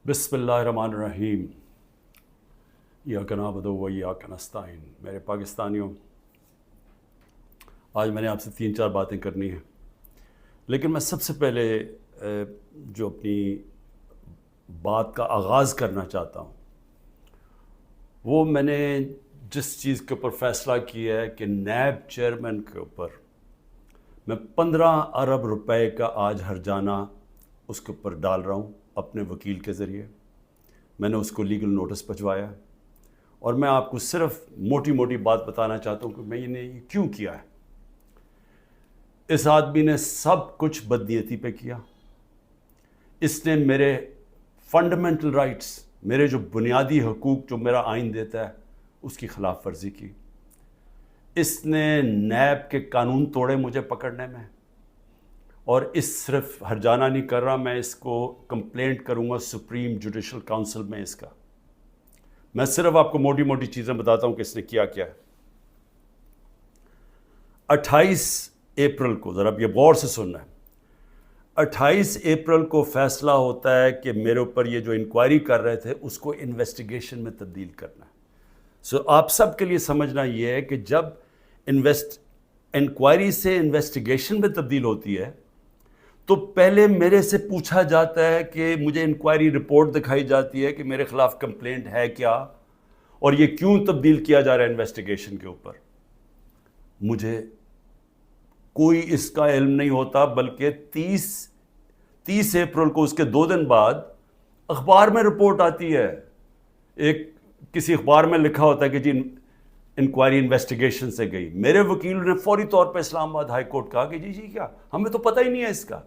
بسم اللہ الرحمن الرحیم ایاک نعبد و ایاک نستعین۔ میرے پاکستانیوں، آج میں نے آپ سے 3-4 باتیں کرنی ہیں، لیکن میں سب سے پہلے جو اپنی بات کا آغاز کرنا چاہتا ہوں وہ میں نے جس چیز کے اوپر فیصلہ کیا ہے کہ نیب چیئرمین کے اوپر میں 15 ارب روپے کا آج ہرجانہ اس کے اوپر ڈال رہا ہوں اپنے وکیل کے ذریعے۔ میں نے اس کو لیگل نوٹس بھجوایا اور میں آپ کو صرف موٹی موٹی بات بتانا چاہتا ہوں کہ میں نے یہ کیوں کیا ہے۔ اس آدمی نے سب کچھ بدنیتی پہ کیا۔ اس نے میرے فنڈامنٹل رائٹس، میرے جو بنیادی حقوق جو میرا آئین دیتا ہے، اس کی خلاف ورزی کی۔ اس نے نیب کے قانون توڑے مجھے پکڑنے میں، اور اس صرف ہرجانہ نہیں کر رہا، میں اس کو کمپلینٹ کروں گا سپریم جوڈیشل کاؤنسل میں اس کا۔ میں صرف آپ کو موٹی موٹی چیزیں بتاتا ہوں کہ اس نے کیا کیا ہے۔ 28 اپریل کو، ذرا اب یہ غور سے سننا ہے، 28 اپریل کو فیصلہ ہوتا ہے کہ میرے اوپر یہ جو انکوائری کر رہے تھے اس کو انویسٹیگیشن میں تبدیل کرنا ہے۔ آپ سب کے لیے سمجھنا یہ ہے کہ جب انکوائری سے انویسٹیگیشن میں تبدیل ہوتی ہے تو پہلے میرے سے پوچھا جاتا ہے کہ مجھے انکوائری رپورٹ دکھائی جاتی ہے کہ میرے خلاف کمپلینٹ ہے کیا اور یہ کیوں تبدیل کیا جا رہا ہے انویسٹیگیشن کے اوپر۔ مجھے کوئی اس کا علم نہیں ہوتا، بلکہ 30 اپریل کو اس کے 2 دن بعد اخبار میں رپورٹ آتی ہے، کسی اخبار میں لکھا ہوتا ہے کہ جی انکوائری انویسٹیگیشن سے گئی۔ میرے وکیل نے فوری طور پہ اسلام آباد ہائی کورٹ کہا کہ جی کیا، ہمیں تو پتہ ہی نہیں ہے اس کا۔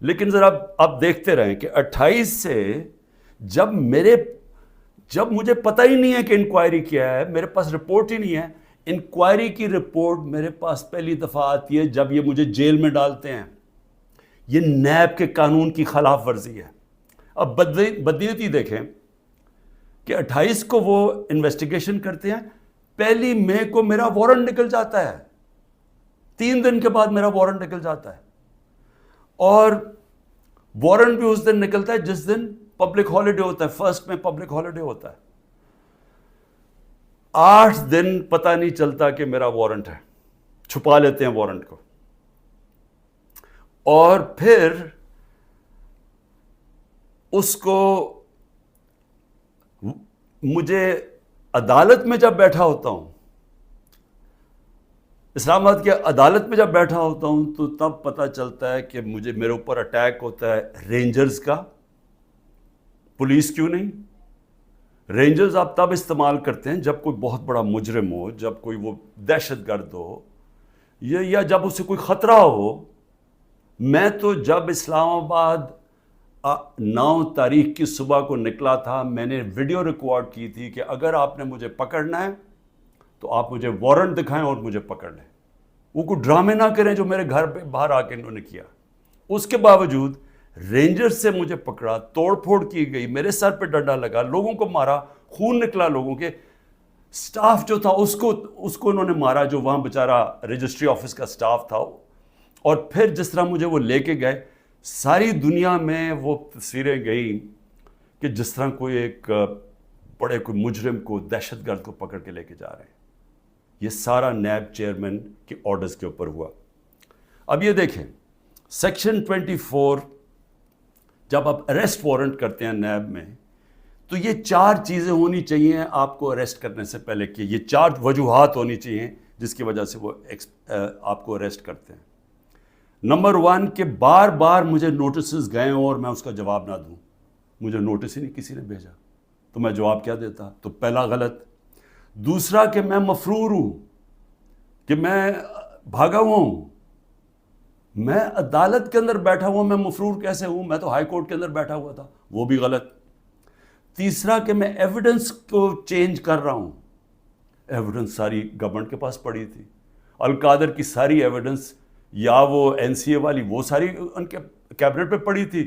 لیکن ذرا آپ دیکھتے رہیں کہ 28 سے جب مجھے پتہ ہی نہیں ہے کہ انکوائری کیا ہے، میرے پاس رپورٹ ہی نہیں ہے، انکوائری کی رپورٹ میرے پاس پہلی دفعہ آتی ہے جب یہ مجھے جیل میں ڈالتے ہیں۔ یہ نیب کے قانون کی خلاف ورزی ہے۔ اب بدنیتی دیکھیں کہ 28 کو وہ انویسٹیگیشن کرتے ہیں، 1 مئی کو میرا وارنٹ نکل جاتا ہے، 3 دن کے بعد میرا وارنٹ نکل جاتا ہے، اور وارنٹ بھی اس دن نکلتا ہے جس دن پبلک ہالیڈے ہوتا ہے، 1 میں پبلک ہالیڈے ہوتا ہے۔ 8 دن پتہ نہیں چلتا کہ میرا وارنٹ ہے، چھپا لیتے ہیں وارنٹ کو، اور پھر اس کو مجھے عدالت میں جب بیٹھا ہوتا ہوں، اسلام آباد کی عدالت میں جب بیٹھا ہوتا ہوں تو تب پتہ چلتا ہے کہ میرے اوپر اٹیک ہوتا ہے رینجرز کا۔ پولیس کیوں نہیں؟ رینجرز آپ تب استعمال کرتے ہیں جب کوئی بہت بڑا مجرم ہو، جب کوئی وہ دہشت گرد ہو، یا جب اسے کوئی خطرہ ہو۔ میں تو جب اسلام آباد 9 تاریخ کی صبح کو نکلا تھا، میں نے ویڈیو ریکارڈ کی تھی کہ اگر آپ نے مجھے پکڑنا ہے تو آپ مجھے وارنٹ دکھائیں اور مجھے پکڑ لیں۔ وہ کوئی ڈرامے نہ کریں جو میرے گھر پہ باہر آ کے انہوں نے کیا۔ اس کے باوجود رینجر سے مجھے پکڑا، توڑ پھوڑ کی گئی، میرے سر پہ ڈنڈا لگا، لوگوں کو مارا، خون نکلا لوگوں کے۔ سٹاف جو تھا اس کو انہوں نے مارا، جو وہاں بیچارہ رجسٹری آفس کا سٹاف تھا۔ اور پھر جس طرح مجھے وہ لے کے گئے، ساری دنیا میں وہ تصویریں گئیں کہ جس طرح کوئی کوئی مجرم کو، دہشت گرد کو پکڑ کے لے کے جا رہے ہیں۔ یہ سارا نیب چیئرمین کے آرڈرز کے اوپر ہوا۔ اب یہ دیکھیں، سیکشن 24 جب آپ اریسٹ وارنٹ کرتے ہیں نیب میں، تو یہ 4 چیزیں ہونی چاہیے آپ کو اریسٹ کرنے سے پہلے، کہ یہ 4 وجوہات ہونی چاہیے جس کی وجہ سے وہ آپ کو اریسٹ کرتے ہیں۔ نمبر 1 کہ بار بار مجھے نوٹسز گئے اور میں اس کا جواب نہ دوں۔ مجھے نوٹس ہی نہیں کسی نے بھیجا تو میں جواب کیا دیتا؟ تو پہلا غلط۔ دوسرا کہ میں مفرور ہوں، کہ میں بھاگا ہوا ہوں۔ میں عدالت کے اندر بیٹھا ہوا، میں مفرور کیسے ہوں؟ میں تو ہائی کورٹ کے اندر بیٹھا ہوا تھا، وہ بھی غلط۔ تیسرا کہ میں ایویڈنس کو چینج کر رہا ہوں۔ ایویڈنس ساری گورنمنٹ کے پاس پڑی تھی، القادر کی ساری ایویڈنس، یا وہ NCA والی، وہ ساری ان کے کیبنٹ پہ پڑی تھی،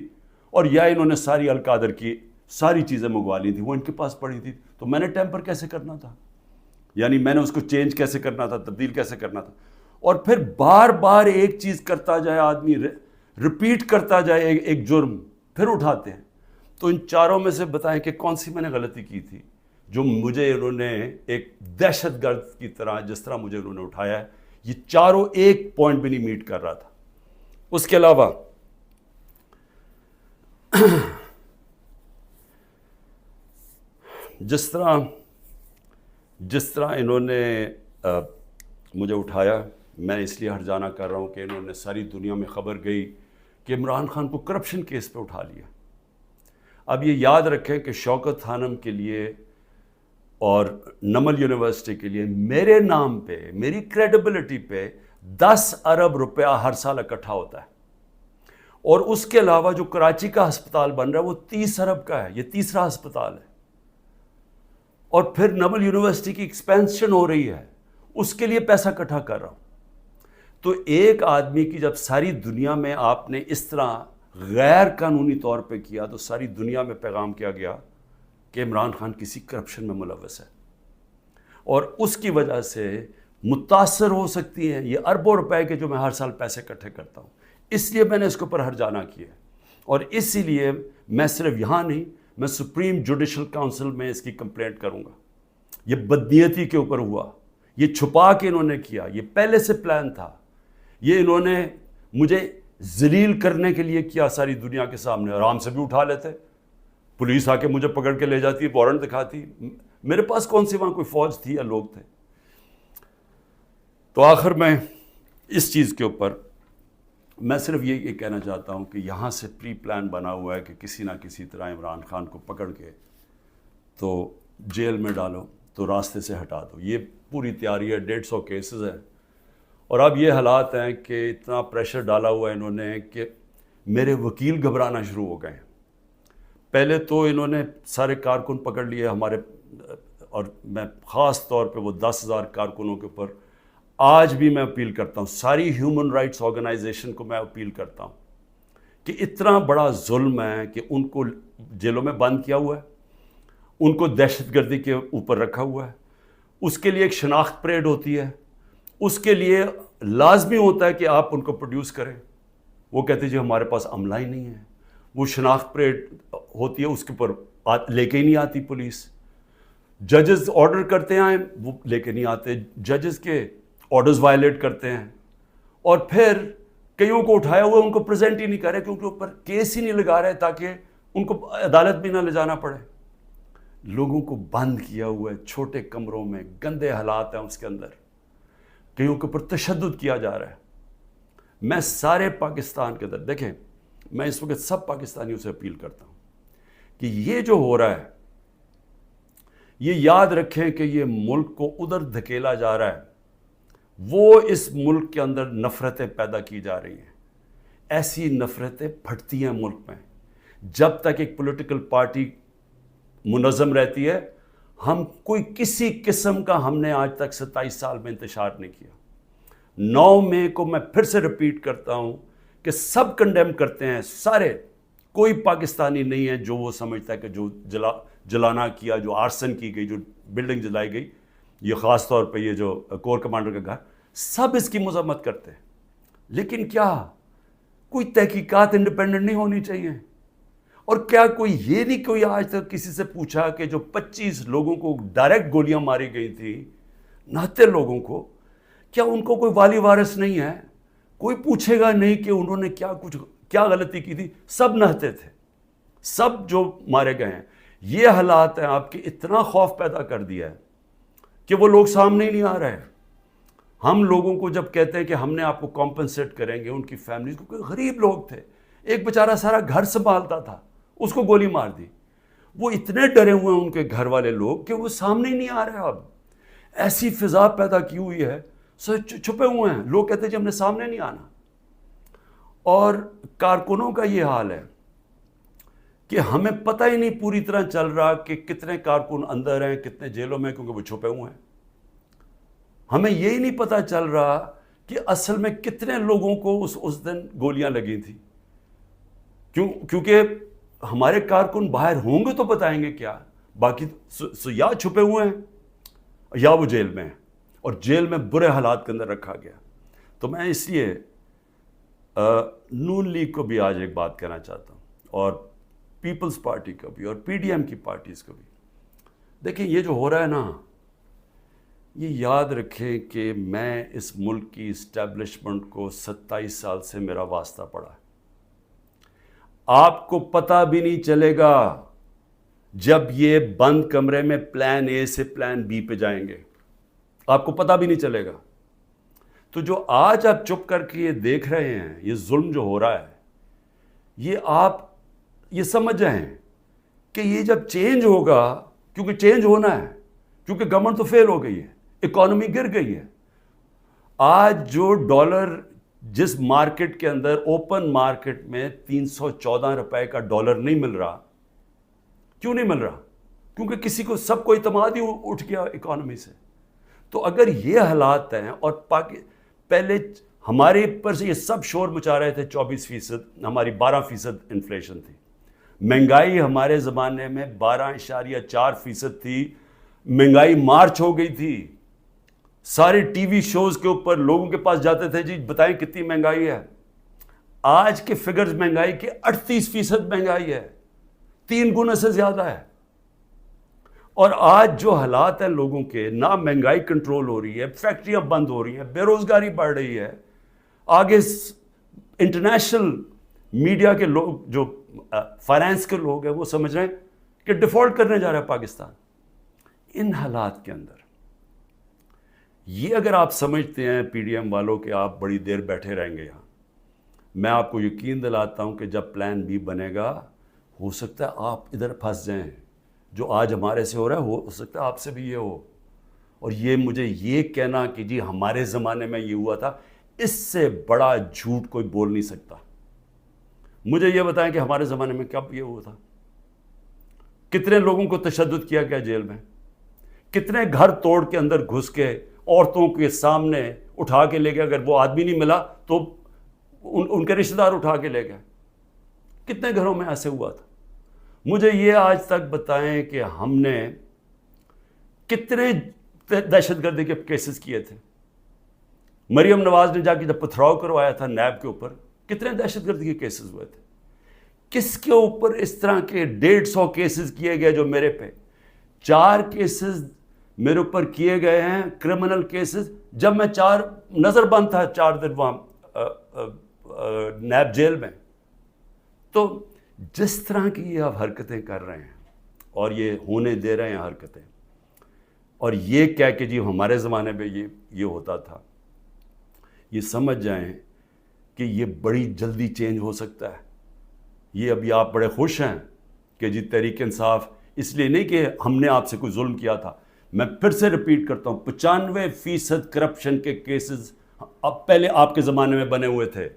اور یا انہوں نے ساری القادر کی ساری چیزیں منگوا لی تھی، وہ ان کے پاس پڑی تھی۔ تو میں نے ٹیمپر کیسے کرنا تھا؟ یعنی میں نے اس کو چینج کیسے کرنا تھا، تبدیل کیسے کرنا تھا؟ اور پھر بار بار ایک چیز کرتا جائے آدمی، ریپیٹ کرتا جائے ایک جرم، پھر اٹھاتے ہیں۔ تو ان چاروں میں سے بتائیں کہ کون سی میں نے غلطی کی تھی جو مجھے انہوں نے ایک دہشت گرد کی طرح جس طرح مجھے انہوں نے اٹھایا ہے، یہ چاروں ایک پوائنٹ بھی نہیں میٹ کر رہا تھا۔ اس کے علاوہ جس طرح انہوں نے مجھے اٹھایا، میں اس لیے ہرجانہ کر رہا ہوں کہ انہوں نے ساری دنیا میں خبر گئی کہ عمران خان کو کرپشن کیس پہ اٹھا لیا۔ اب یہ یاد رکھیں کہ شوکت خانم کے لیے اور نمل یونیورسٹی کے لیے میرے نام پہ، میری کریڈیبلٹی پہ 10 ارب روپیہ ہر سال اکٹھا ہوتا ہے، اور اس کے علاوہ جو کراچی کا ہسپتال بن رہا ہے وہ 30 ارب کا ہے، یہ تیسرا ہسپتال ہے، اور پھر نمل یونیورسٹی کی ایکسپینشن ہو رہی ہے، اس کے لیے پیسہ اکٹھا کر رہا ہوں۔ تو ایک آدمی کی جب ساری دنیا میں آپ نے اس طرح غیر قانونی طور پہ کیا تو ساری دنیا میں پیغام کیا گیا کہ عمران خان کسی کرپشن میں ملوث ہے، اور اس کی وجہ سے متاثر ہو سکتی ہیں یہ اربوں روپے کے جو میں ہر سال پیسے اکٹھے کرتا ہوں۔ اس لیے میں نے اس کے اوپر ہرجانہ کیا ہے، اور اسی لیے میں صرف یہاں نہیں، میں سپریم جوڈیشل کاؤنسل میں اس کی کمپلینٹ کروں گا۔ یہ بدنیتی کے اوپر ہوا، یہ چھپا کے انہوں نے کیا، یہ پہلے سے پلان تھا، یہ انہوں نے مجھے ذلیل کرنے کے لیے کیا ساری دنیا کے سامنے۔ آرام سے بھی اٹھا لیتے، پولیس آ کے مجھے پکڑ کے لے جاتی، وارنٹ دکھاتی، میرے پاس کون سی وہاں کوئی فوج تھی یا لوگ تھے۔ تو آخر میں اس چیز کے اوپر میں صرف یہ کہنا چاہتا ہوں کہ یہاں سے پری پلان بنا ہوا ہے کہ کسی نہ کسی طرح عمران خان کو پکڑ کے تو جیل میں ڈالو، تو راستے سے ہٹا دو۔ یہ پوری تیاری ہے، 150 کیسز ہیں، اور اب یہ حالات ہیں کہ اتنا پریشر ڈالا ہوا ہے انہوں نے کہ میرے وکیل گھبرانا شروع ہو گئے ہیں۔ پہلے تو انہوں نے سارے کارکن پکڑ لیے ہمارے، اور میں خاص طور پہ وہ 10,000 کارکنوں کے اوپر آج بھی میں اپیل کرتا ہوں، ساری ہیومن رائٹس آرگنائزیشن کو میں اپیل کرتا ہوں کہ اتنا بڑا ظلم ہے کہ ان کو جیلوں میں بند کیا ہوا ہے، ان کو دہشت گردی کے اوپر رکھا ہوا ہے، اس کے لیے ایک شناخت پریڈ ہوتی ہے، اس کے لیے لازمی ہوتا ہے کہ آپ ان کو پروڈیوس کریں۔ وہ کہتے جی ہمارے پاس عملہ ہی نہیں ہے، وہ شناخت پریڈ ہوتی ہے، اس کے اوپر لے کے ہی نہیں آتی پولیس۔ ججز آرڈر کرتے ہیں وہ لے کے نہیں آتے، ججز کے آرڈرز وائلیٹ کرتے ہیں، اور پھر کئیوں کو اٹھایا ہوا ان کو پریزنٹ ہی نہیں کر رہے کیونکہ اوپر کیس ہی نہیں لگا رہے تاکہ ان کو عدالت بھی نہ لے جانا پڑے۔ لوگوں کو بند کیا ہوا ہے چھوٹے کمروں میں، گندے حالات ہیں اس کے اندر، کئیوں کے اوپر تشدد کیا جا رہا ہے۔ میں سارے پاکستان کے اندر دیکھیں، میں اس وقت سب پاکستانیوں سے اپیل کرتا ہوں کہ یہ جو ہو رہا ہے یہ یاد رکھیں کہ یہ ملک کو ادھر دھکیلا جا رہا ہے، وہ اس ملک کے اندر نفرتیں پیدا کی جا رہی ہیں، ایسی نفرتیں پھٹتی ہیں ملک میں۔ جب تک ایک پولیٹیکل پارٹی منظم رہتی ہے، ہم کوئی کسی قسم کا ہم نے آج تک 27 سال میں انتشار نہیں کیا۔ 9 مئی کو میں پھر سے رپیٹ کرتا ہوں کہ سب کنڈیم کرتے ہیں، سارے، کوئی پاکستانی نہیں ہے جو وہ سمجھتا ہے کہ جو جلانا کیا، جو آرسن کی گئی، جو بلڈنگ جلائی گئی، یہ خاص طور پہ یہ جو کور کمانڈر کا گھر، سب اس کی مذمت کرتے ہیں۔ لیکن کیا کوئی تحقیقات انڈیپینڈنٹ نہیں ہونی چاہیے؟ اور کیا کوئی یہ نہیں کوئی آج تک کسی سے پوچھا کہ جو 25 لوگوں کو ڈائریکٹ گولیاں ماری گئی تھیں، نہتے لوگوں کو، کیا ان کو کوئی والی وارث نہیں ہے؟ کوئی پوچھے گا نہیں کہ انہوں نے کیا غلطی کی تھی؟ سب نہتے تھے، سب جو مارے گئے ہیں۔ یہ حالات ہیں آپ کے اتنا خوف پیدا کر دیا ہے کہ وہ لوگ سامنے ہی نہیں آ رہے۔ ہم لوگوں کو جب کہتے ہیں کہ ہم نے آپ کو کمپنسیٹ کریں گے، ان کی فیملیز کو، کوئی غریب لوگ تھے، ایک بیچارہ سارا گھر سنبھالتا تھا، اس کو گولی مار دی، وہ اتنے ڈرے ہوئے ہیں ان کے گھر والے لوگ کہ وہ سامنے ہی نہیں آ رہے۔ اب ایسی فضا پیدا کی ہوئی ہے، چھپے ہوئے ہیں، لوگ کہتے ہیں کہ ہم نے سامنے نہیں آنا۔ اور کارکنوں کا یہ حال ہے کہ ہمیں پتہ ہی نہیں پوری طرح چل رہا کہ کتنے کارکن اندر ہیں، کتنے جیلوں میں، کیونکہ وہ چھپے ہوئے ہیں۔ ہمیں یہی نہیں پتہ چل رہا کہ اصل میں کتنے لوگوں کو اس دن گولیاں لگی تھیں، کیونکہ ہمارے کارکن باہر ہوں گے تو بتائیں گے کیا، باقی یا چھپے ہوئے ہیں یا وہ جیل میں ہیں، اور جیل میں برے حالات کے اندر رکھا گیا۔ تو میں اس لیے نون لیگ کو بھی آج ایک بات کہنا چاہتا ہوں، اور پیپلز پارٹی کا بھی اور پی ڈی ایم کی پارٹیز کا بھی. دیکھیں یہ جو ہو رہا ہے نا, یہ یاد رکھیں کہ میں اس ملک کی اسٹیبلشمنٹ کو 27 سال سے میرا واسطہ پڑا ہے. آپ کو پتہ بھی نہیں چلے گا جب یہ بند کمرے میں پلان اے سے پلان بی پہ جائیں گے, آپ کو پتہ بھی نہیں چلے گا. تو جو آج آپ چپ کر کے یہ دیکھ رہے ہیں, یہ ظلم جو ہو رہا ہے, یہ آپ یہ سمجھ جائیں کہ یہ جب چینج ہوگا, کیونکہ چینج ہونا ہے, کیونکہ گورنمنٹ تو فیل ہو گئی ہے, اکانومی گر گئی ہے. آج جو ڈالر جس مارکیٹ کے اندر اوپن مارکیٹ میں 314 روپے کا ڈالر نہیں مل رہا, کیوں نہیں مل رہا؟ کیونکہ کسی کو سب کو اعتماد ہی اٹھ گیا اکانومی سے. تو اگر یہ حالات ہیں, اور پہلے ہمارے اوپر سے یہ سب شور مچا رہے تھے 24%, ہماری 12% انفلیشن تھی. مہنگائی ہمارے زمانے میں 12.4% تھی. مہنگائی مارچ ہو گئی تھی. سارے ٹی وی شوز کے اوپر لوگوں کے پاس جاتے تھے, جی بتائیں کتنی مہنگائی ہے. آج کے فگرز مہنگائی کے 38% مہنگائی ہے, 3 گنا سے زیادہ ہے. اور آج جو حالات ہیں لوگوں کے, نہ مہنگائی کنٹرول ہو رہی ہے, فیکٹریاں بند ہو رہی ہیں, بے روزگاری بڑھ رہی ہے. آگے انٹرنیشنل میڈیا کے لوگ, جو فائنانس کے لوگ ہیں, وہ سمجھ رہے ہیں کہ ڈیفالٹ کرنے جا رہا ہے پاکستان. ان حالات کے اندر یہ اگر آپ سمجھتے ہیں پی ڈی ایم والوں کہ آپ بڑی دیر بیٹھے رہیں گے یہاں, میں آپ کو یقین دلاتا ہوں کہ جب پلان بی بنے گا, ہو سکتا ہے آپ ادھر پھنس جائیں. جو آج ہمارے سے ہو رہا ہے ہو سکتا ہے آپ سے بھی یہ ہو. اور یہ مجھے یہ کہنا کہ جی ہمارے زمانے میں یہ ہوا تھا, اس سے بڑا جھوٹ کوئی بول نہیں سکتا. مجھے یہ بتائیں کہ ہمارے زمانے میں کب یہ ہوا تھا؟ کتنے لوگوں کو تشدد کیا گیا جیل میں, کتنے گھر توڑ کے اندر گھس کے عورتوں کے سامنے اٹھا کے لے گئے. اگر وہ آدمی نہیں ملا تو ان کے رشتہ دار اٹھا کے لے گئے. کتنے گھروں میں ایسے ہوا تھا؟ مجھے یہ آج تک بتائیں کہ ہم نے کتنے دہشت گردی کے کیسز کیے تھے. مریم نواز نے جا کے جب پتھراؤ کروایا تھا نیب کے اوپر, کتنے دہشت گردی کے کیسز ہوئے تھے. کس کے اوپر اس طرح کے 150 کیسز کیے گئے جو میرے پہ 4 کیسز میرے اوپر کیے گئے ہیں, کرمنل کیسز, جب میں نظر بند تھا 4 دن وہاں نیب جیل میں. تو جس طرح کی یہ آپ حرکتیں کر رہے ہیں اور یہ ہونے دے رہے ہیں حرکتیں, اور یہ کہہ کہ جی ہمارے زمانے میں یہ ہوتا تھا, یہ سمجھ جائیں کہ یہ بڑی جلدی چینج ہو سکتا ہے. یہ ابھی آپ بڑے خوش ہیں کہ جی تحریک انصاف, اس لیے نہیں کہ ہم نے آپ سے کوئی ظلم کیا تھا. میں پھر سے ریپیٹ کرتا ہوں, 95% کرپشن کے کیسز اب پہلے آپ کے زمانے میں بنے ہوئے تھے.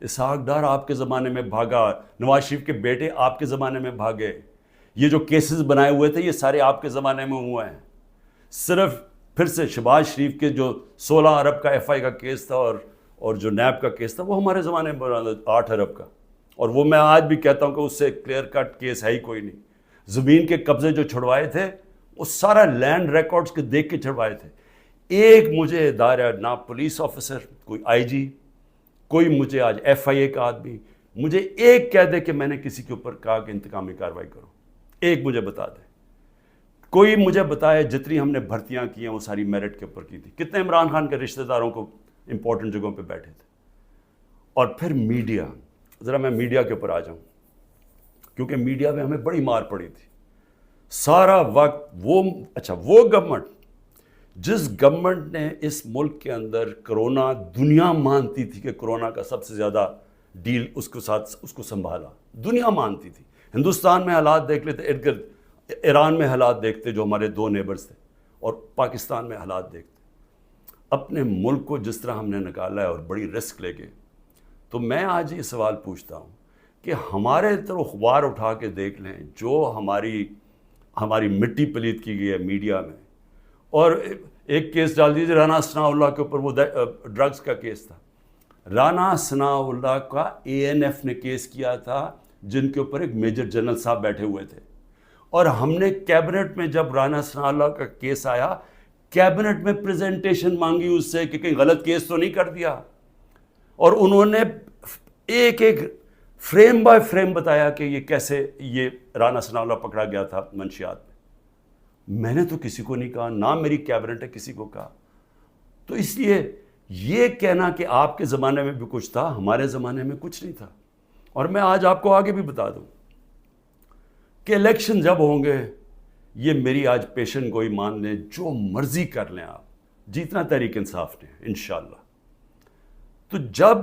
اسحاق ڈار آپ کے زمانے میں بھاگا, نواز شریف کے بیٹے آپ کے زمانے میں بھاگے. یہ جو کیسز بنائے ہوئے تھے یہ سارے آپ کے زمانے میں ہوئے ہیں. صرف پھر سے شہباز شریف کے جو 16 ارب کا ایف آئی کا کیس تھا اور جو نیب کا کیس تھا, وہ ہمارے زمانے میں بنا 8 ارب کا. اور وہ میں آج بھی کہتا ہوں کہ اس سے کلیئر کٹ کیس ہے ہی کوئی نہیں. زمین کے قبضے جو چھڑوائے تھے وہ سارا لینڈ ریکارڈز کے دیکھ کے چھڑوائے تھے. ایک مجھے ادارہ, نہ پولیس آفیسر, کوئی آئی جی, کوئی مجھے آج ایف آئی اے کا آدمی مجھے ایک کہہ دے کہ میں نے کسی کے اوپر کہا کہ انتقامی کارروائی کرو, ایک مجھے بتا دے. کوئی مجھے بتائے جتنی ہم نے بھرتیاں کی ہیں وہ ساری میرٹ کے اوپر کی تھی. کتنے عمران خان کے رشتہ داروں کو امپورٹنٹ جگہوں پہ بیٹھے تھے. اور پھر میڈیا, ذرا میں میڈیا کے اوپر آ جاؤں, کیونکہ میڈیا میں ہمیں بڑی مار پڑی تھی سارا وقت. وہ گورنمنٹ, جس گورنمنٹ نے اس ملک کے اندر کرونا, دنیا مانتی تھی کہ کرونا کا سب سے زیادہ ڈیل اس کو ساتھ اس کو سنبھالا, دنیا مانتی تھی. ہندوستان میں حالات دیکھ لیتے, ارد گرد ایران میں حالات دیکھتے جو ہمارے 2 نیبرز تھے, اور پاکستان میں حالات دیکھتے. اپنے ملک کو جس طرح ہم نے نکالا ہے اور بڑی رسک لے کے, تو میں آج یہ سوال پوچھتا ہوں کہ ہمارے طرف اخبار اٹھا کے دیکھ لیں جو ہماری مٹی پلیت کی گئی ہے میڈیا میں. اور ایک کیس ڈال دیجیے رانا ثناء اللہ کے اوپر, وہ ڈرگز کا کیس تھا. رانا ثناء اللہ کا اے این ایف نے کیس کیا تھا, جن کے اوپر ایک میجر جنرل صاحب بیٹھے ہوئے تھے. اور ہم نے کیبنٹ میں جب رانا ثناء اللہ کا کیس آیا, کیبنٹ میں پریزنٹیشن مانگی اس سے کہ کہیں غلط کیس تو نہیں کر دیا. اور انہوں نے ایک فریم بائی فریم بتایا کہ یہ کیسے یہ رانا ثناء اللہ پکڑا گیا تھا منشیات میں نے تو کسی کو نہیں کہا، نہ میری کیبنٹ ہے کسی کو کہا. تو اس لیے یہ کہنا کہ آپ کے زمانے میں بھی کچھ تھا، ہمارے زمانے میں کچھ نہیں تھا. اور میں آج آپ کو آگے بھی بتا دوں کہ الیکشن جب ہوں گے، یہ میری آج پیشن گوئی مان لیں، جو مرضی کر لیں آپ، جتنا تحریک انصاف نے انشاءاللہ. تو جب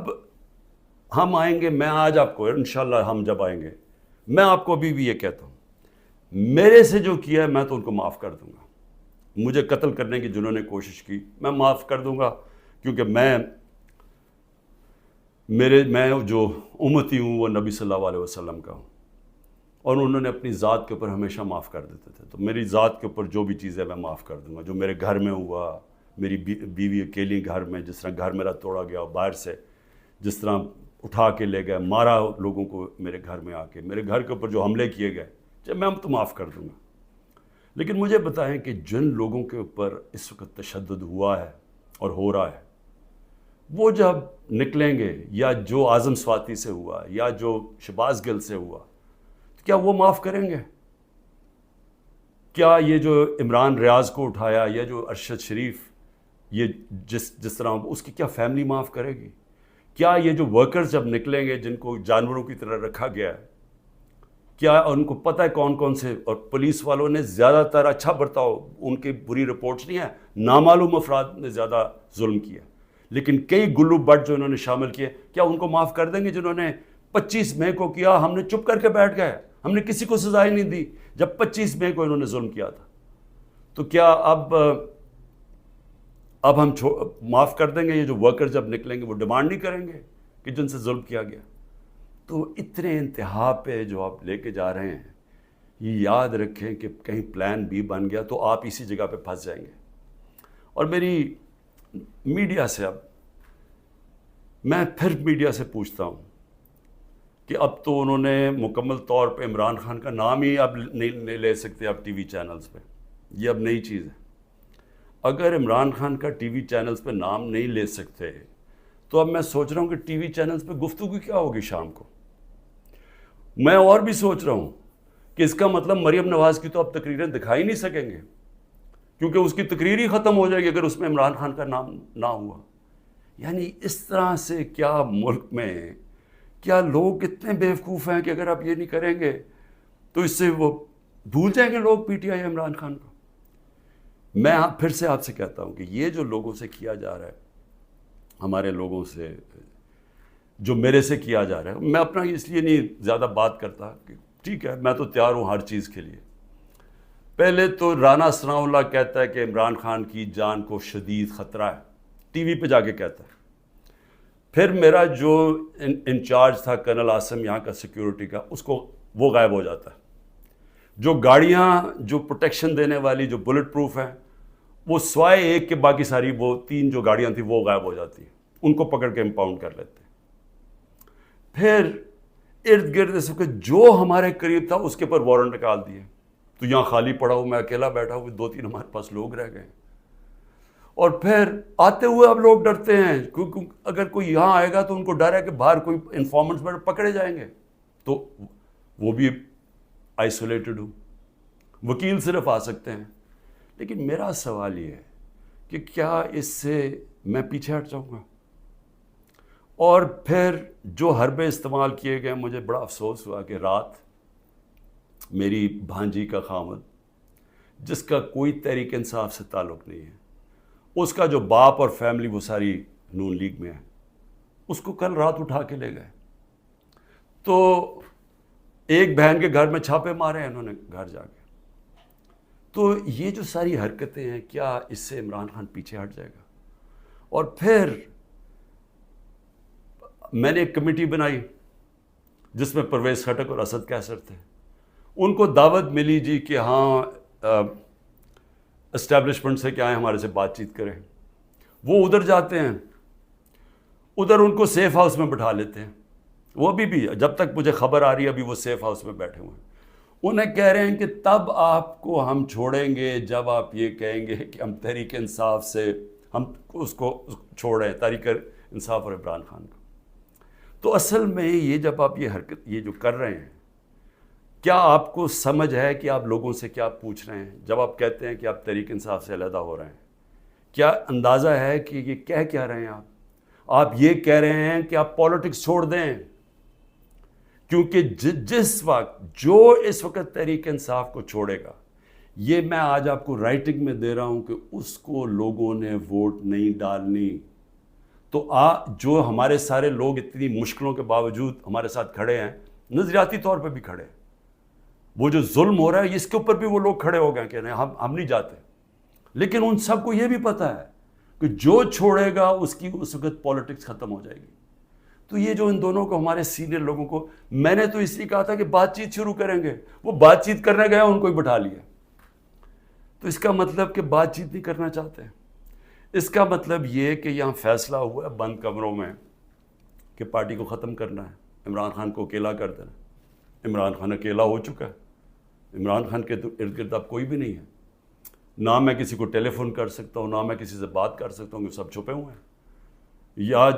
ہم آئیں گے، میں آج آپ کو انشاءاللہ ہم جب آئیں گے، میں آپ کو ابھی بھی یہ کہتا ہوں، میرے سے جو کیا ہے میں تو ان کو معاف کر دوں گا. مجھے قتل کرنے کی جنہوں نے کوشش کی میں معاف کر دوں گا، کیونکہ میں جو امتی ہوں وہ نبی صلی اللہ علیہ وسلم کا ہوں، اور انہوں نے اپنی ذات کے اوپر ہمیشہ معاف کر دیتے تھے. تو میری ذات کے اوپر جو بھی چیز ہے میں معاف کر دوں گا. جو میرے گھر میں ہوا، میری بیوی اکیلی گھر میں، جس طرح گھر میرا توڑا گیا باہر سے، جس طرح اٹھا کے لے گئے، مارا لوگوں کو میرے گھر میں آ کے، میرے گھر کے اوپر جو حملے کیے گئے، جب میں تو معاف کر دوں گا. لیکن مجھے بتائیں کہ جن لوگوں کے اوپر اس وقت تشدد ہوا ہے اور ہو رہا ہے، وہ جب نکلیں گے، یا جو اعظم سواتی سے ہوا، یا جو شہباز گل سے ہوا، تو کیا وہ معاف کریں گے؟ کیا یہ جو عمران ریاض کو اٹھایا، یا جو ارشد شریف، یہ جس طرح اس کی کیا فیملی معاف کرے گی؟ کیا یہ جو ورکرز جب نکلیں گے جن کو جانوروں کی طرح رکھا گیا ہے، کیا ان کو پتہ ہے کون کون سے؟ اور پولیس والوں نے زیادہ تر اچھا برتاؤ، ان کی بری رپورٹس نہیں ہیں، نامعلوم افراد نے زیادہ ظلم کیا، لیکن کئی گلو بٹ جو انہوں نے شامل کیے، کیا ان کو معاف کر دیں گے؟ جنہوں نے 25 مئی کو کیا، ہم نے چپ کر کے بیٹھ گئے، ہم نے کسی کو سزا ہی نہیں دی جب 25 مئی کو انہوں نے ظلم کیا تھا. تو کیا اب ہم معاف کر دیں گے؟ یہ جو ورکر جب نکلیں گے وہ ڈیمانڈ نہیں کریں گے کہ جن سے ظلم کیا گیا؟ تو اتنے انتہا پہ جو آپ لے کے جا رہے ہیں، یہ یاد رکھیں کہ کہیں پلان بی بن گیا تو آپ اسی جگہ پہ پھنس جائیں گے. اور میری میڈیا سے میں پھر میڈیا سے پوچھتا ہوں کہ اب تو انہوں نے مکمل طور پہ عمران خان کا نام ہی اب نہیں لے سکتے اب ٹی وی چینلز پہ، یہ اب نئی چیز ہے. اگر عمران خان کا ٹی وی چینلز پہ نام نہیں لے سکتے تو اب میں سوچ رہا ہوں کہ ٹی وی چینلز پہ گفتگو کیا ہوگی شام کو. میں اور بھی سوچ رہا ہوں کہ اس کا مطلب مریم نواز کی تو اب تقریریں دکھائی نہیں سکیں گے، کیونکہ اس کی تقریر ہی ختم ہو جائے گی اگر اس میں عمران خان کا نام نہ ہوا. یعنی اس طرح سے کیا ملک میں کیا لوگ اتنے بیوقوف ہیں کہ اگر آپ یہ نہیں کریں گے تو اس سے وہ بھول جائیں گے لوگ P T I Imran Khan کو. میں پھر سے آپ سے کہتا ہوں کہ یہ جو لوگوں سے کیا جا رہا ہے، ہمارے لوگوں سے جو میرے سے کیا جا رہا ہے، میں اپنا اس لیے نہیں زیادہ بات کرتا کہ ٹھیک ہے میں تو تیار ہوں ہر چیز کے لیے. پہلے تو رانا ثناء اللہ کہتا ہے کہ عمران خان کی جان کو شدید خطرہ ہے، ٹی وی پہ جا کے کہتا ہے. پھر میرا جو انچارج تھا کرنل عاصم یہاں کا سیکیورٹی کا، وہ غائب ہو جاتا ہے. جو گاڑیاں جو پروٹیکشن دینے والی جو بلٹ پروف ہیں، وہ سوائے ایک کے باقی ساری وہ 3 جو گاڑیاں تھیں وہ غائب ہو جاتی ہیں، ان کو پکڑ کے امپاؤنڈ کر لیتے ہیں. پھر ارد گرد اس وقت جو ہمارے قریب تھا اس کے پر وارنٹ نکال دیے. تو یہاں خالی پڑا ہوں، میں اکیلا بیٹھا ہوں، 2-3 ہمارے پاس لوگ رہ گئے. اور پھر آتے ہوئے اب لوگ ڈرتے ہیں کیونکہ اگر کوئی یہاں آئے گا تو ان کو ڈر ہے کہ باہر کوئی انفارمنٹس پکڑے جائیں گے، تو وہ بھی آئسولیٹڈ ہوں، وکیل صرف آ سکتے ہیں. لیکن میرا سوال یہ ہے کہ کیا اس سے میں پیچھے ہٹ جاؤں گا؟ اور پھر جو حربے استعمال کیے گئے، مجھے بڑا افسوس ہوا کہ رات میری بھانجی کا خامد، جس کا کوئی تحریک انصاف سے تعلق نہیں ہے، اس کا جو باپ اور فیملی وہ ساری نون لیگ میں ہے، اس کو کل رات اٹھا کے لے گئے. تو ایک بہن کے گھر میں چھاپے مارے ہیں انہوں نے گھر جا کے. تو یہ جو ساری حرکتیں ہیں، کیا اس سے عمران خان پیچھے ہٹ جائے گا؟ اور پھر میں نے ایک کمیٹی بنائی جس میں پرویز خٹک اور اسد کیسر تھے. ان کو دعوت ملی جی کہ ہاں اسٹیبلشمنٹ سے کیا ہے ہمارے سے بات چیت کریں. وہ ادھر جاتے ہیں، ادھر ان کو سیف ہاؤس میں بٹھا لیتے ہیں. وہ بھی جب تک مجھے خبر آ رہی ہے ابھی وہ سیف ہاؤس میں بیٹھے ہوئے ہیں. انہیں کہہ رہے ہیں کہ تب آپ کو ہم چھوڑیں گے جب آپ یہ کہیں گے کہ ہم تحریک انصاف سے ہم اس کو چھوڑیں، تحریک انصاف اور عمران خان کو. تو اصل میں یہ جب آپ یہ حرکت یہ جو کر رہے ہیں، کیا آپ کو سمجھ ہے کہ آپ لوگوں سے کیا پوچھ رہے ہیں جب آپ کہتے ہیں کہ آپ تحریک انصاف سے علیحدہ ہو رہے ہیں؟ کیا اندازہ ہے کہ یہ کہہ کیا رہے ہیں آپ یہ کہہ رہے ہیں کہ آپ پالیٹکس چھوڑ دیں، کیونکہ جس وقت جو اس وقت تحریک انصاف کو چھوڑے گا، یہ میں آج آپ کو رائٹنگ میں دے رہا ہوں کہ اس کو لوگوں نے ووٹ نہیں ڈالنی، تو جو ہمارے سارے لوگ اتنی مشکلوں کے باوجود ہمارے ساتھ کھڑے ہیں، نظریاتی طور پہ بھی کھڑے ہیں، وہ جو ظلم ہو رہا ہے اس کے اوپر بھی وہ لوگ کھڑے ہو گئے کہ نہیں ہم نہیں جاتے، لیکن ان سب کو یہ بھی پتہ ہے کہ جو چھوڑے گا اس کی اس وقت پالیٹکس ختم ہو جائے گی۔ تو یہ جو ان دونوں کو، ہمارے سینئر لوگوں کو، میں نے تو اس لیے کہا تھا کہ بات چیت شروع کریں گے، وہ بات چیت کرنے گئے ان کو ہی بٹھا لیا، تو اس کا مطلب کہ بات چیت نہیں کرنا چاہتے ہیں۔ اس کا مطلب یہ کہ یہاں فیصلہ ہوا ہے بند کمروں میں کہ پارٹی کو ختم کرنا ہے، عمران خان کو اکیلا کر دینا۔ عمران خان اکیلا ہو چکا ہے، عمران خان کے ارد گرد اب کوئی بھی نہیں ہے، نہ میں کسی کو ٹیلی فون کر سکتا ہوں، نہ میں کسی سے بات کر سکتا ہوں، کہ سب چھپے ہوئے ہیں، یا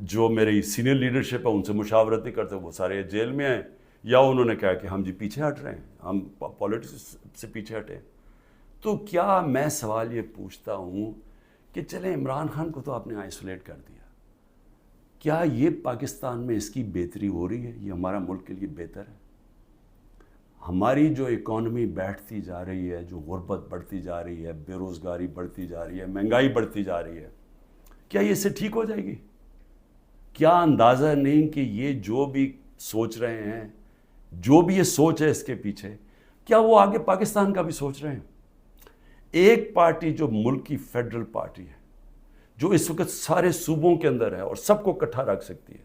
جو میری سینئر لیڈرشپ ہے ان سے مشاورت نہیں کرتے، وہ سارے جیل میں ہیں، یا انہوں نے کہا کہ ہم جی پیچھے ہٹ رہے ہیں، ہم پالیٹکس سے پیچھے ہٹے۔ تو کیا میں سوال یہ پوچھتا ہوں کہ چلیں عمران خان کو تو آپ نے آئسولیٹ کر دیا، کیا یہ پاکستان میں اس کی بہتری ہو رہی ہے؟ یہ ہمارا ملک کے لیے بہتر ہے؟ ہماری جو اکانومی بیٹھتی جا رہی ہے، جو غربت بڑھتی جا رہی ہے، بے روزگاری بڑھتی جا رہی ہے، مہنگائی بڑھتی جا رہی ہے، کیا یہ اس سے ٹھیک ہو جائے گی؟ کیا اندازہ نہیں کہ یہ جو بھی سوچ رہے ہیں، جو بھی یہ سوچ ہے اس کے پیچھے، کیا وہ آگے پاکستان کا بھی سوچ رہے ہیں؟ ایک پارٹی جو ملک کی فیڈرل پارٹی ہے، جو اس وقت سارے صوبوں کے اندر ہے اور سب کو اکٹھا رکھ سکتی ہے،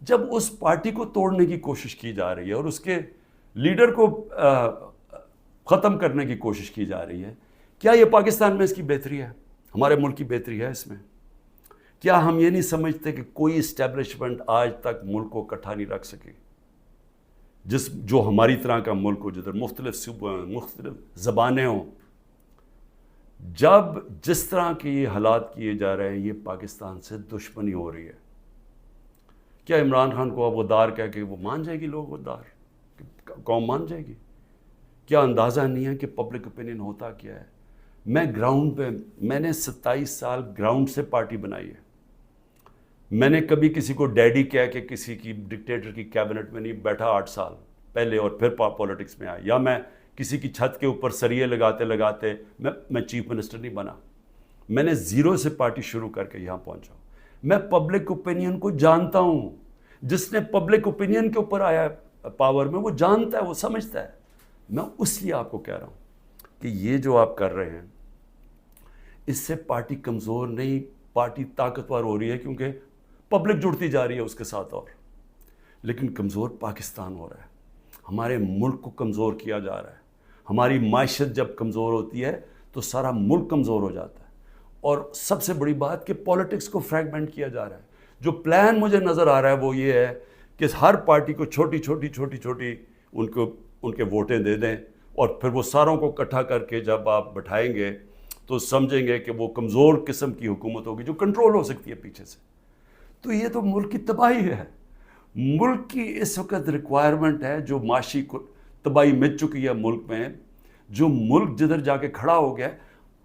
جب اس پارٹی کو توڑنے کی کوشش کی جا رہی ہے اور اس کے لیڈر کو ختم کرنے کی کوشش کی جا رہی ہے، کیا یہ پاکستان میں اس کی بہتری ہے؟ ہمارے ملک کی بہتری ہے اس میں؟ کیا ہم یہ نہیں سمجھتے کہ کوئی اسٹیبلشمنٹ آج تک ملک کو اکٹھا نہیں رکھ سکی، جو ہماری طرح کا ملک ہو، جدھر مختلف صوبے ہوں، مختلف زبانیں ہوں؟ جب جس طرح کے یہ حالات کیے جا رہے ہیں، یہ پاکستان سے دشمنی ہو رہی ہے، کیا عمران خان کو اب غدار کہہ کے وہ مان جائے گی؟ لوگ غدار قوم مان جائے گی؟ کیا اندازہ نہیں ہے کہ پبلک اوپینین ہوتا کیا ہے؟ میں گراؤنڈ پہ، میں نے 27 سال گراؤنڈ سے پارٹی بنائی ہے، میں نے کبھی کسی کو ڈیڈی کہہ کے کسی کی ڈکٹیٹر کی کیبنٹ میں نہیں بیٹھا 8 سال پہلے اور پھر پالیٹکس میں آیا، یا میں کسی کی چھت کے اوپر سریے لگاتے لگاتے میں چیف منسٹر نہیں بنا، میں نے زیرو سے پارٹی شروع کر کے یہاں پہنچا ہوں۔ میں پبلک اوپینین کو جانتا ہوں، جس نے پبلک اوپینین کے اوپر آیا پاور میں، وہ جانتا ہے، وہ سمجھتا ہے۔ میں اس لیے آپ کو کہہ رہا ہوں کہ یہ جو آپ کر رہے ہیں، اس سے پارٹی کمزور نہیں، پارٹی طاقتور ہو رہی ہے، کیونکہ پبلک جڑتی جا رہی ہے اس کے ساتھ، اور لیکن کمزور پاکستان ہو رہا ہے، ہمارے ملک کو کمزور کیا جا رہا ہے۔ ہماری معیشت جب کمزور ہوتی ہے تو سارا ملک کمزور ہو جاتا ہے، اور سب سے بڑی بات کہ پالیٹکس کو فریگمنٹ کیا جا رہا ہے۔ جو پلان مجھے نظر آ رہا ہے وہ یہ ہے کہ ہر پارٹی کو چھوٹی چھوٹی ان کے ووٹیں دے دیں، اور پھر وہ ساروں کو اکٹھا کر کے جب آپ بٹھائیں گے تو سمجھیں گے کہ وہ کمزور قسم کی حکومت ہوگی جو کنٹرول ہو سکتی ہے پیچھے سے۔ تو یہ تو ملک کی تباہی ہے، ملک کی اس وقت ریکوائرمنٹ ہے، جو معاشی تباہی مچ چکی ہے ملک میں، جو ملک جدھر جا کے کھڑا ہو گیا۔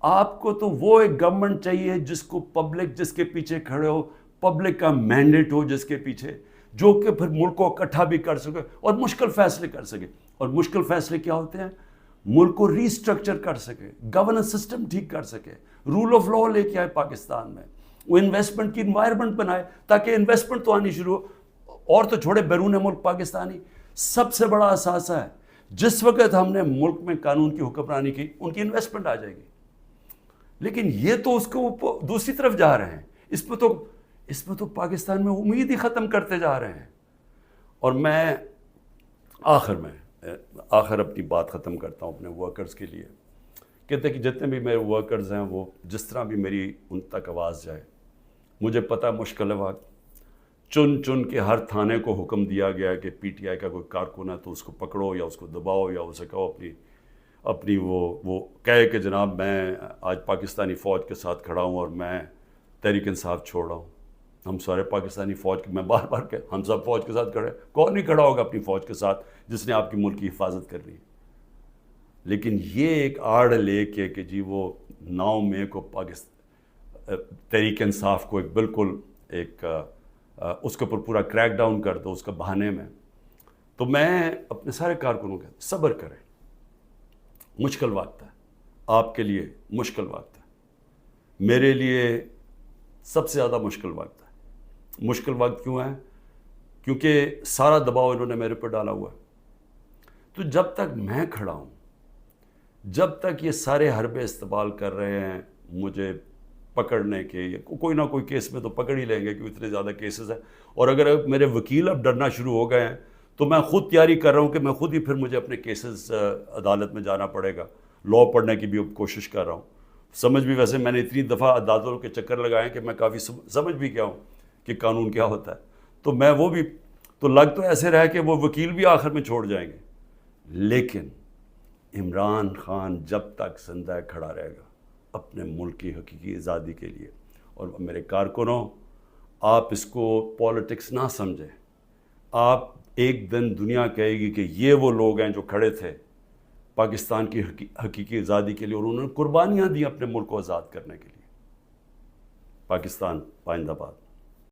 آپ کو تو وہ ایک گورنمنٹ چاہیے جس کو پبلک، جس کے پیچھے کھڑے ہو، پبلک کا مینڈیٹ ہو جس کے پیچھے، جو کہ پھر ملک کو اکٹھا بھی کر سکے اور مشکل فیصلے کر سکے۔ اور مشکل فیصلے کیا ہوتے ہیں؟ ملک کو ری اسٹرکچر کر سکے، گورننس سسٹم ٹھیک کر سکے، رول آف لا لے کے آئے پاکستان میں، وہ انویسٹمنٹ کی انوائرمنٹ بنائے تاکہ انویسٹمنٹ تو آنی شروع ہو، اور تو چھوڑے بیرون ملک پاکستانی سب سے بڑا اثاثہ ہے۔ جس وقت ہم نے ملک میں قانون کی حکمرانی کی، ان کی انویسٹمنٹ آ جائے گی، لیکن یہ تو اس کو دوسری طرف جا رہے ہیں، اس میں تو پاکستان میں امید ہی ختم کرتے جا رہے ہیں۔ اور میں آخر اپنی بات ختم کرتا ہوں اپنے ورکرز کے لیے، کہتے ہیں کہ جتنے بھی میرے ورکرز ہیں وہ جس طرح بھی میری ان تک آواز جائے، مجھے پتہ مشکل ہے وقت، چن کے ہر تھانے کو حکم دیا گیا کہ پی ٹی آئی کا کوئی کارکن ہے تو اس کو پکڑو یا اس کو دباؤ یا اسے کہو اپنی وہ کہے کہ جناب میں آج پاکستانی فوج کے ساتھ کھڑا ہوں اور میں تحریک انصاف چھوڑ رہا ہوں۔ ہم سارے پاکستانی فوج کے، میں بار بار کہ ہم سب فوج کے ساتھ کھڑے، کون نہیں کھڑا ہوگا اپنی فوج کے ساتھ جس نے آپ کی ملک کی حفاظت کرنی ہے. لیکن یہ ایک آڑ لے کے کہ جی وہ 9 مئی کو تحریک انصاف کو ایک بالکل ایک اس کے اوپر پورا کریک ڈاؤن کر دو اس کا بہانے میں، تو میں اپنے سارے کارکنوں کے صبر کریں، مشکل وقت ہے، آپ کے لیے مشکل وقت ہے، میرے لیے سب سے زیادہ مشکل وقت ہے. مشکل وقت کیوں ہے؟ کیونکہ سارا دباؤ انہوں نے میرے پر ڈالا ہوا ہے. تو جب تک میں کھڑا ہوں، جب تک یہ سارے حربے استعمال کر رہے ہیں مجھے پکڑنے کے، کوئی نہ کوئی کیس میں تو پکڑ ہی لیں گے کیونکہ اتنے زیادہ کیسز ہیں، اور اگر میرے وکیل اب ڈرنا شروع ہو گئے ہیں تو میں خود تیاری کر رہا ہوں کہ میں خود ہی پھر مجھے اپنے کیسز عدالت میں جانا پڑے گا. لا پڑھنے کی بھی کوشش کر رہا ہوں. سمجھ بھی ویسے میں نے اتنی دفعہ عدالتوں کے چکر لگائے ہیں کہ میں کافی سمجھ بھی گیا ہوں کہ قانون کیا ہوتا ہے. تو میں وہ بھی تو لگ تو ایسے رہا کہ وہ وکیل بھی آخر میں چھوڑ جائیں گے، لیکن عمران خان جب تک زندہ کھڑا رہے گا اپنے ملک کی حقیقی آزادی کے لیے. اور میرے کارکنوں، آپ اس کو پالیٹکس نہ سمجھیں. آپ ایک دن دنیا کہے گی کہ یہ وہ لوگ ہیں جو کھڑے تھے پاکستان کی حقیقی آزادی کے لیے اور انہوں نے قربانیاں دی اپنے ملک کو آزاد کرنے کے لیے. پاکستان پائندہ باد.